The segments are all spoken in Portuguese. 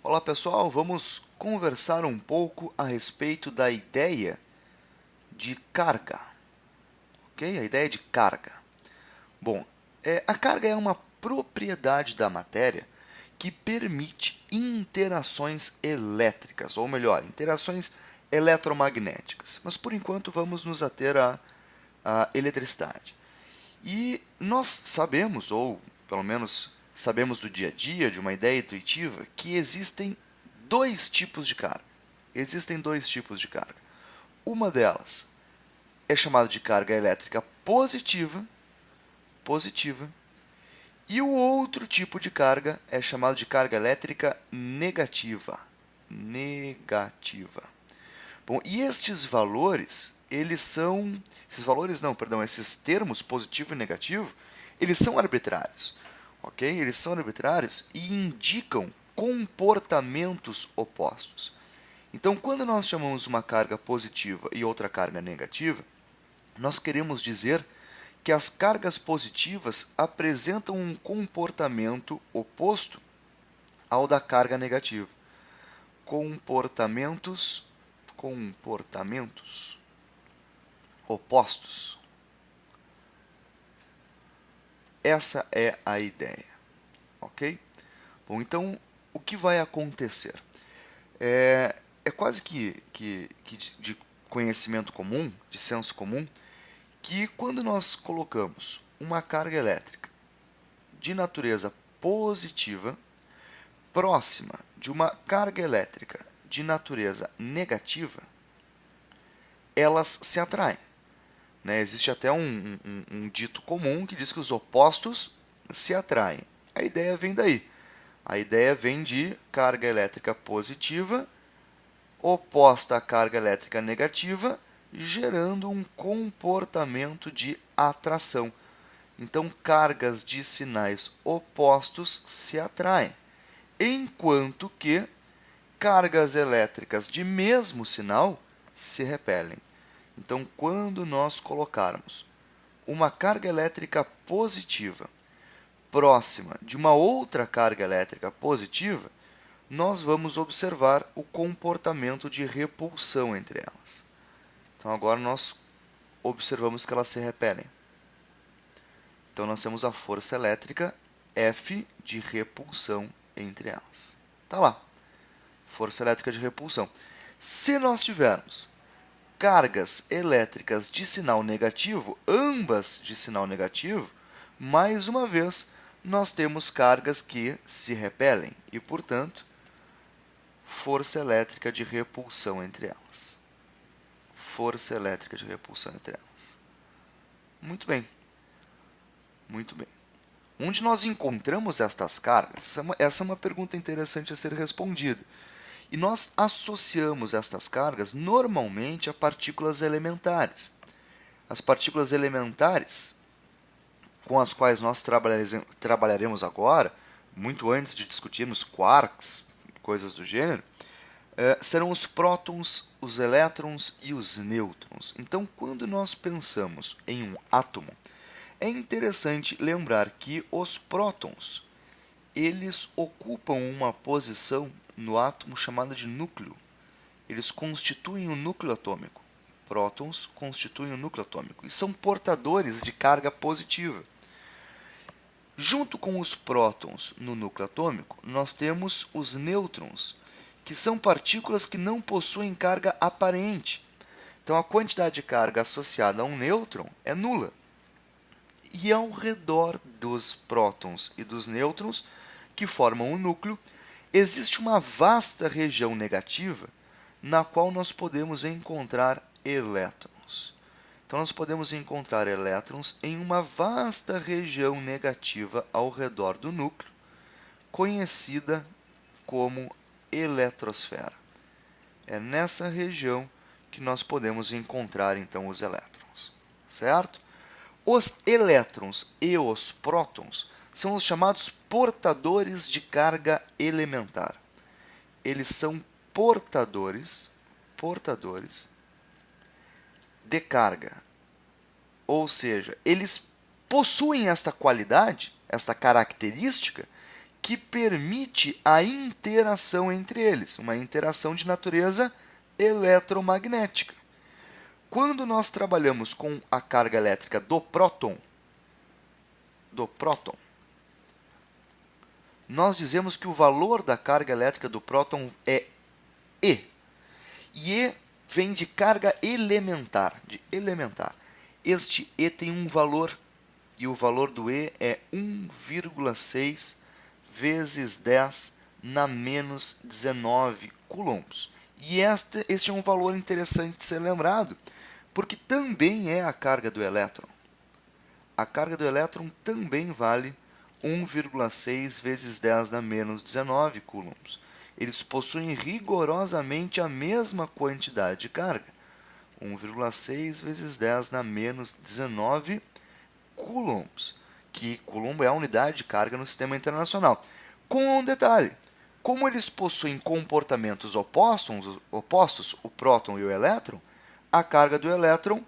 Olá pessoal, vamos conversar um pouco a respeito da ideia de carga, ok? A ideia de carga. Bom, a carga é uma propriedade da matéria que permite interações elétricas, ou melhor, interações eletromagnéticas. Mas por enquanto vamos nos ater à eletricidade. E nós sabemos, ou pelo menos sabemos do dia a dia, de uma ideia intuitiva, que existem dois tipos de carga. Existem dois tipos de carga. Uma delas é chamada de carga elétrica positiva, e o outro tipo de carga é chamado de carga elétrica negativa. Bom, e esses termos positivo e negativo, eles são arbitrários, ok? Eles são arbitrários e indicam comportamentos opostos. Então, quando nós chamamos uma carga positiva e outra carga negativa, nós queremos dizer que as cargas positivas apresentam um comportamento oposto ao da carga negativa. Comportamentos opostos. Essa é a ideia, ok? Bom, então, o que vai acontecer? É quase que de conhecimento comum, de senso comum, que quando nós colocamos uma carga elétrica de natureza positiva próxima de uma carga elétrica de natureza negativa, elas se atraem. Existe até um dito comum que diz que os opostos se atraem. A ideia vem daí. A ideia vem de carga elétrica positiva oposta à carga elétrica negativa, gerando um comportamento de atração. Então, cargas de sinais opostos se atraem, enquanto que cargas elétricas de mesmo sinal se repelem. Então, quando nós colocarmos uma carga elétrica positiva próxima de uma outra carga elétrica positiva, nós vamos observar o comportamento de repulsão entre elas. Então, agora nós observamos que elas se repelem. Então, nós temos a força elétrica F de repulsão entre elas. Está lá. Força elétrica de repulsão. Se nós tivermos cargas elétricas de sinal negativo, ambas de sinal negativo, mais uma vez, nós temos cargas que se repelem e, portanto, força elétrica de repulsão entre elas. Força elétrica de repulsão entre elas. Muito bem. Muito bem. Onde nós encontramos estas cargas? Essa é uma pergunta interessante a ser respondida. E nós associamos estas cargas normalmente a partículas elementares. As partículas elementares, com as quais nós trabalharemos agora, muito antes de discutirmos quarks, coisas do gênero, serão os prótons, os elétrons e os nêutrons. Então, quando nós pensamos em um átomo, é interessante lembrar que os prótons, eles ocupam uma posição no átomo chamada de núcleo. Eles constituem o núcleo atômico. Prótons constituem o núcleo atômico e são portadores de carga positiva. Junto com os prótons no núcleo atômico, nós temos os nêutrons, que são partículas que não possuem carga aparente. Então, a quantidade de carga associada a um nêutron é nula. E ao redor dos prótons e dos nêutrons, que formam o núcleo, existe uma vasta região negativa na qual nós podemos encontrar elétrons. Então, nós podemos encontrar elétrons em uma vasta região negativa ao redor do núcleo, conhecida como eletrosfera. É nessa região que nós podemos encontrar, então, os elétrons, certo? Os elétrons e os prótons são os chamados portadores de carga elementar. Eles são portadores de carga. Ou seja, eles possuem esta qualidade, esta característica, que permite a interação entre eles, uma interação de natureza eletromagnética. Quando nós trabalhamos com a carga elétrica do próton, nós dizemos que o valor da carga elétrica do próton é E. E E vem de carga elementar, Este E tem um valor, e o valor do E é 1,6 vezes 10 na menos 19 coulombs. E este é um valor interessante de ser lembrado, porque também é a carga do elétron. A carga do elétron também vale 1,6 vezes 10 na menos 19 coulombs. Eles possuem rigorosamente a mesma quantidade de carga, 1,6 vezes 10 na menos 19 coulombs, que coulomb é a unidade de carga no sistema internacional. Com um detalhe, como eles possuem comportamentos opostos, o próton e o elétron, a carga do elétron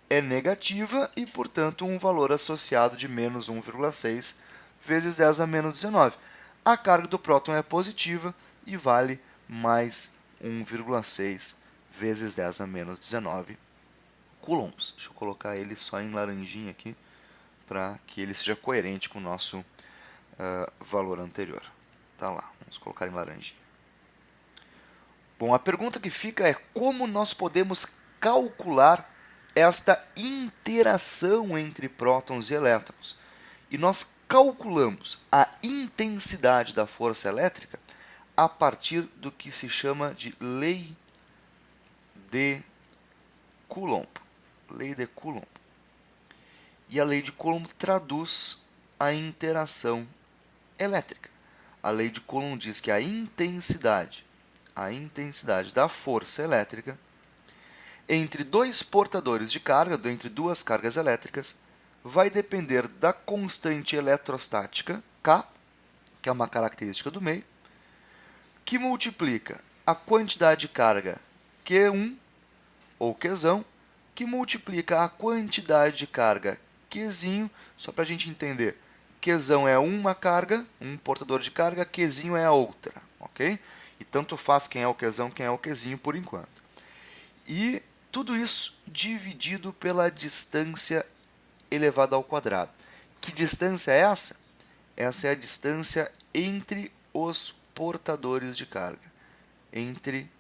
é negativa e, portanto, um valor associado de menos 1,6 vezes 10 a menos 19. A carga do próton é positiva e vale mais 1,6 vezes 10 a menos 19 coulombs. Deixa eu colocar ele só em laranjinha aqui, para que ele seja coerente com o nosso valor anterior. Tá lá, vamos colocar em laranjinha. Bom, a pergunta que fica é como nós podemos calcular esta interação entre prótons e elétrons. E nós calculamos a intensidade da força elétrica a partir do que se chama de lei de Coulomb. Lei de Coulomb. E a lei de Coulomb traduz a interação elétrica. A lei de Coulomb diz que a intensidade da força elétrica entre dois portadores de carga, entre duas cargas elétricas, vai depender da constante eletrostática, K, que é uma característica do meio, que multiplica a quantidade de carga Q1, ou Qzão, que multiplica a quantidade de carga Qzinho, só para a gente entender. Qzão é uma carga, um portador de carga, Qzinho é a outra, ok? E tanto faz quem é o Qzão, quem é o Qzinho por enquanto. E tudo isso dividido pela distância elevada ao quadrado. Que distância é essa? Essa é a distância entre os portadores de carga, entre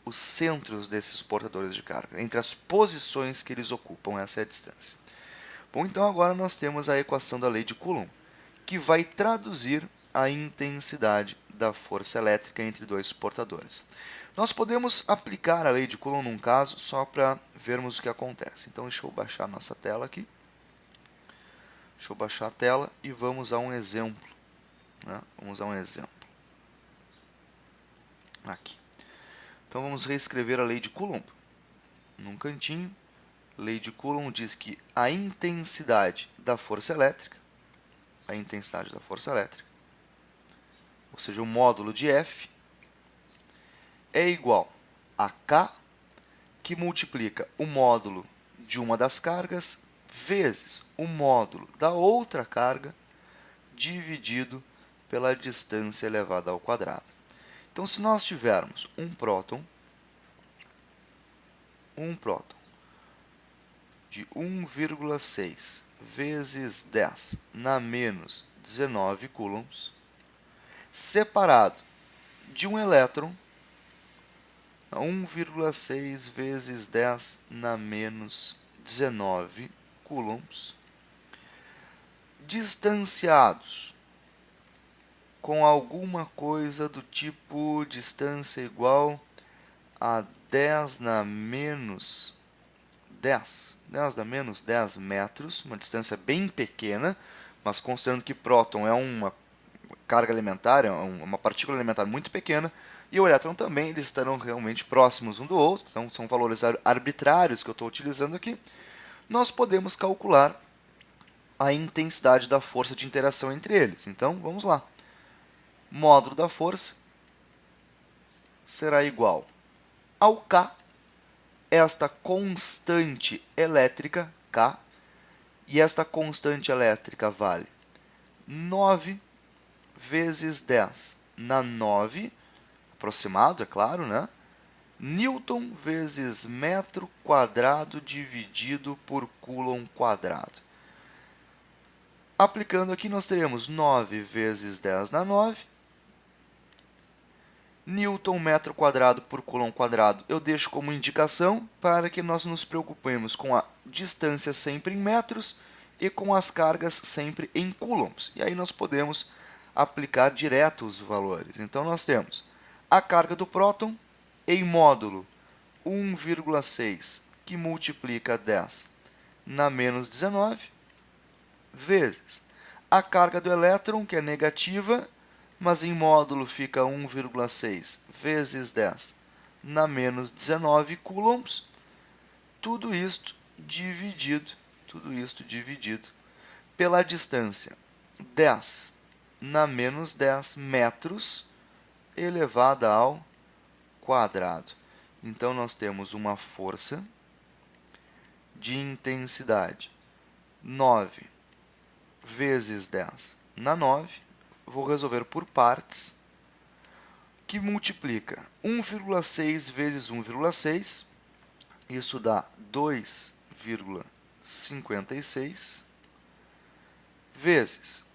os centros desses portadores de carga, entre as posições que eles ocupam, essa é a distância. Bom, então agora nós temos a equação da lei de Coulomb, que vai traduzir a intensidade da força elétrica entre dois portadores. Nós podemos aplicar a lei de Coulomb num caso só para vermos o que acontece. Então, deixa eu baixar a nossa tela aqui. Deixa eu baixar a tela e vamos a um exemplo. Vamos a um exemplo. Aqui. Então, vamos reescrever a lei de Coulomb. Num cantinho, lei de Coulomb diz que a intensidade da força elétrica, ou seja, o módulo de F, é igual a K, que multiplica o módulo de uma das cargas vezes o módulo da outra carga dividido pela distância elevada ao quadrado. Então, se nós tivermos um próton de 1,6 vezes 10 na menos 19 coulombs, separado de um elétron, 1,6 vezes 10 na menos 19 coulombs, distanciados com alguma coisa do tipo distância igual a 10 na menos 10 na menos 10 metros, uma distância bem pequena, mas considerando que próton é uma carga elementar, é uma partícula elementar muito pequena, e o elétron também, eles estarão realmente próximos um do outro, então são valores arbitrários que eu estou utilizando aqui. Nós podemos calcular a intensidade da força de interação entre eles. Então, vamos lá. Módulo da força será igual ao K, esta constante elétrica, K, e esta constante elétrica vale 9 vezes 10 na 9, aproximado, é claro, né? Newton vezes metro quadrado dividido por coulomb quadrado. Aplicando aqui, nós teremos 9 vezes 10 na 9. Newton metro quadrado por coulomb quadrado eu deixo como indicação para que nós nos preocupemos com a distância sempre em metros e com as cargas sempre em coulombs. E aí nós podemos aplicar direto os valores. Então, nós temos a carga do próton em módulo 1,6, que multiplica 10 na menos 19, vezes a carga do elétron, que é negativa, mas em módulo fica 1,6 vezes 10 na menos 19 coulombs, tudo isto dividido pela distância 10 na menos 10 metros elevada ao quadrado. Então, nós temos uma força de intensidade 9 vezes 10 na 9, vou resolver por partes, que multiplica 1,6 vezes 1,6, isso dá 2,56, vezes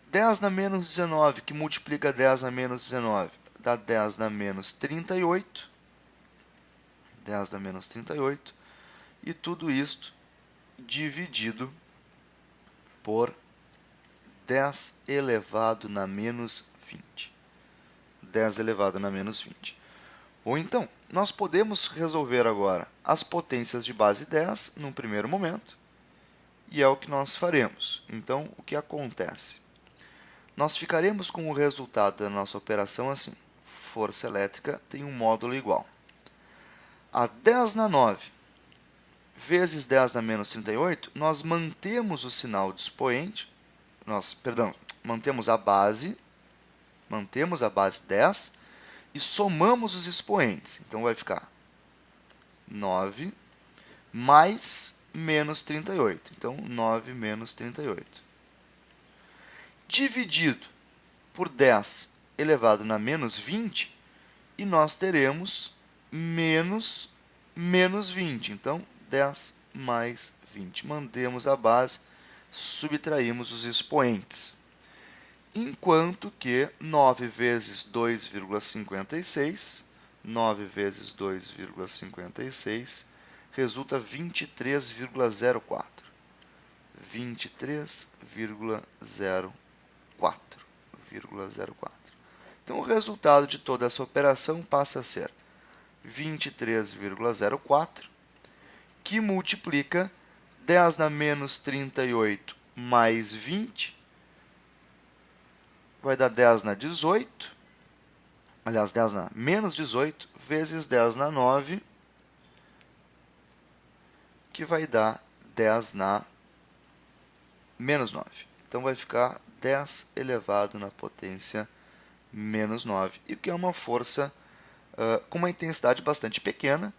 10 na menos 19, que multiplica 10 na menos 19, dá 10 na menos 38, 10 na menos 38, e tudo isto dividido por 10 elevado na menos 20. 10 elevado na menos 20. Ou então, nós podemos resolver agora as potências de base 10 num primeiro momento, e é o que nós faremos. Então, o que acontece? Nós ficaremos com o resultado da nossa operação assim. Força elétrica tem um módulo igual a 10 na 9 vezes 10 na menos 38, nós mantemos o sinal de expoente, mantemos a base 10 e somamos os expoentes. Então, vai ficar 9 mais menos 38. Então, 9 menos 38. Dividido por 10 elevado na menos 20, e nós teremos menos 20. Então, 10 mais 20. Mantemos a base, subtraímos os expoentes. Enquanto que 9 vezes 2,56, 9 vezes 2,56 resulta 23,04. 23,04. Então, o resultado de toda essa operação passa a ser 23,04, que multiplica 10 na menos 38 mais 20, vai dar 10 na 18, aliás, 10 na menos 18, vezes 10 na 9, que vai dar 10 na menos 9. Então, vai ficar 10 elevado na potência menos 9, e que é uma força com uma intensidade bastante pequena,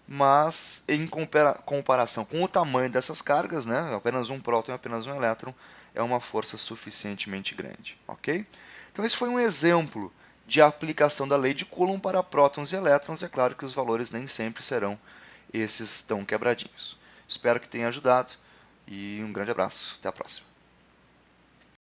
mas em comparação com o tamanho dessas cargas, né, apenas um próton e apenas um elétron, é uma força suficientemente grande. Ok? Então, esse foi um exemplo de aplicação da lei de Coulomb para prótons e elétrons. É claro que os valores nem sempre serão esses tão quebradinhos. Espero que tenha ajudado e um grande abraço. Até a próxima.